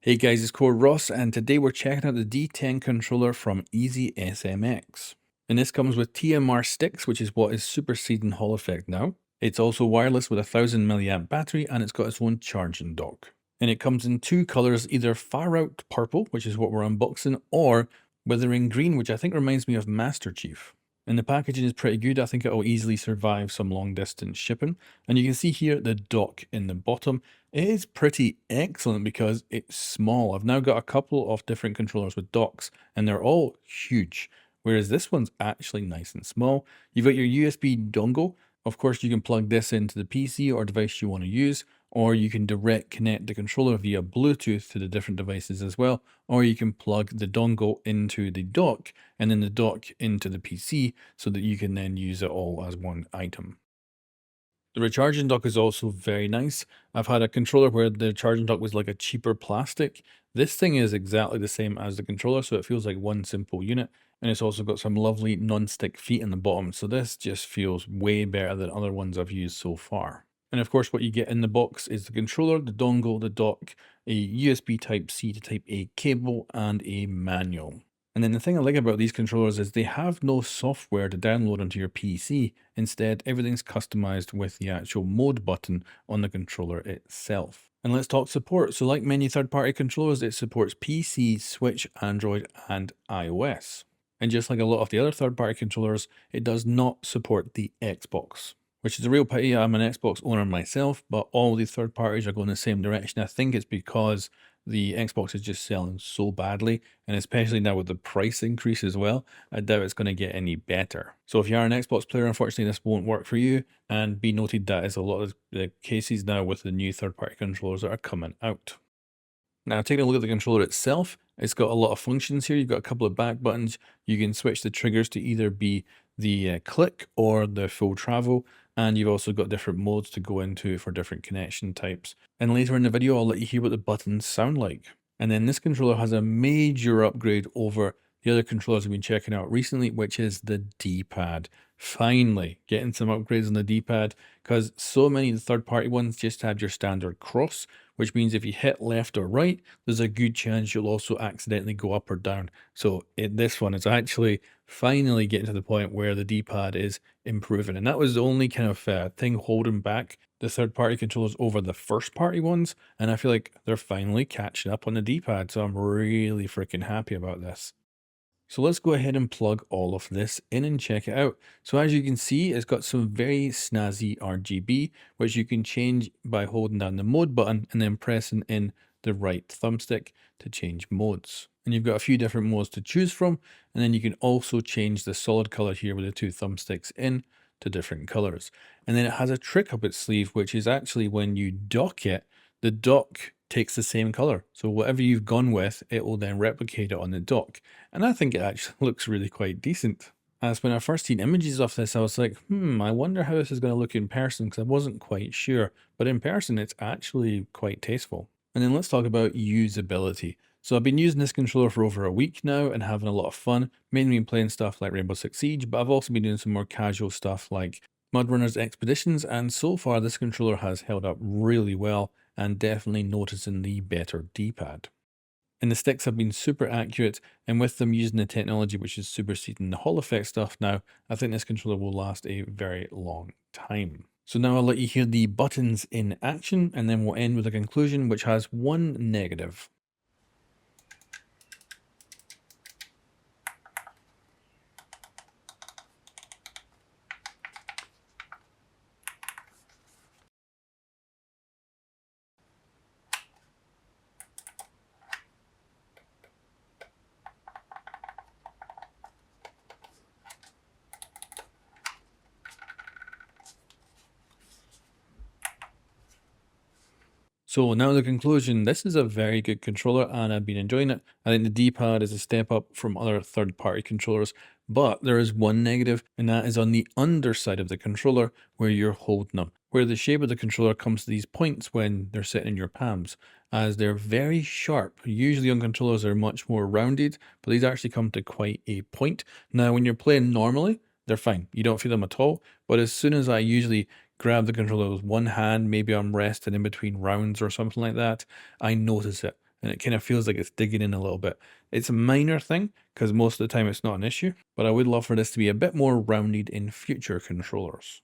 Hey guys, it's COREROSS, and today we're checking out the D10 controller from EasySMX. And this comes with TMR Sticks, which is what is superseding Hall effect now. It's also wireless with a 1000 milliamp battery, and it's got its own charging dock. And it comes in two colors, either Far Out Purple, which is what we're unboxing, or Withering Green, which I think reminds me of Master Chief. And the packaging is pretty good. I think it will easily survive some long distance shipping. And you can see here the dock in the bottom. It is pretty excellent because it's small. I've now got a couple of different controllers with docks and they're all huge, whereas this one's actually nice and small. You've got your USB dongle. Of course, you can plug this into the PC or device you want to use, or you can direct connect the controller via Bluetooth to the different devices as well, or you can plug the dongle into the dock and then the dock into the PC so that you can then use it all as one item. The recharging dock is also very nice. I've had a controller where the charging dock was like a cheaper plastic. This thing is exactly the same as the controller, so it feels like one simple unit. And it's also got some lovely non-stick feet in the bottom, so this just feels way better than other ones I've used so far. And of course, what you get in the box is the controller, the dongle, the dock, a USB Type-C to Type-A cable, and a manual. And then the thing I like about these controllers is they have no software to download onto your PC. Instead, everything's customized with the actual mode button on the controller itself. And let's talk support. So like many third-party controllers, it supports PC, Switch, Android, and iOS. And just like a lot of the other third-party controllers, it does not support the Xbox, which is a real pity. I'm an Xbox owner myself, but all the third parties are going the same direction. I think it's because the Xbox is just selling so badly, and especially now with the price increase as well, I doubt it's going to get any better. So if you are an Xbox player, unfortunately this won't work for you, and be noted that is a lot of the cases now with the new third-party controllers that are coming out. Now, taking a look at the controller itself, it's got a lot of functions here. You've got a couple of back buttons. You can switch the triggers to either be the click or the full travel. And you've also got different modes to go into for different connection types. And later in the video, I'll let you hear what the buttons sound like. And then this controller has a major upgrade over the other controllers I've been checking out recently, which is the D-pad. Finally, getting some upgrades on the D-pad, because so many of the third-party ones just have your standard cross, which means if you hit left or right, there's a good chance you'll also accidentally go up or down. So this one is actually finally getting to the point where the D-pad is improving. And that was the only kind of thing holding back the third-party controllers over the first-party ones. And I feel like they're finally catching up on the D-pad. So I'm really freaking happy about this. So let's go ahead and plug all of this in and check it out. So as you can see, it's got some very snazzy RGB, which you can change by holding down the mode button and then pressing in the right thumbstick to change modes. And you've got a few different modes to choose from. And then you can also change the solid color here with the two thumbsticks in to different colors. And then it has a trick up its sleeve, which is actually when you dock it, the dock takes the same color. So whatever you've gone with, it will then replicate it on the dock. And I think it actually looks really quite decent. As when I first seen images of this, I was like, I wonder how this is going to look in person, because I wasn't quite sure. But in person, it's actually quite tasteful. And then let's talk about usability. So I've been using this controller for over a week now and having a lot of fun, mainly been playing stuff like Rainbow Six Siege, but I've also been doing some more casual stuff like Mudrunner's Expeditions, and so far this controller has held up really well and definitely noticing the better D-pad. And the sticks have been super accurate, and with them using the technology which is superseding the Hall effect stuff now, I think this controller will last a very long time. So now I'll let you hear the buttons in action, and then we'll end with a conclusion which has one negative. So now the conclusion, this is a very good controller and I've been enjoying it. I think the D-pad is a step up from other third-party controllers, but there is one negative, and that is on the underside of the controller where you're holding them, where the shape of the controller comes to these points when they're sitting in your palms, as they're very sharp. Usually on controllers they're much more rounded, but these actually come to quite a point. Now when you're playing normally, they're fine. You don't feel them at all, but as soon as I usually grab the controller with one hand, maybe I'm resting in between rounds or something like that, I notice it. and it kind of feels like it's digging in a little bit. It's a minor thing, because most of the time it's not an issue, but I would love for this to be a bit more rounded in future controllers.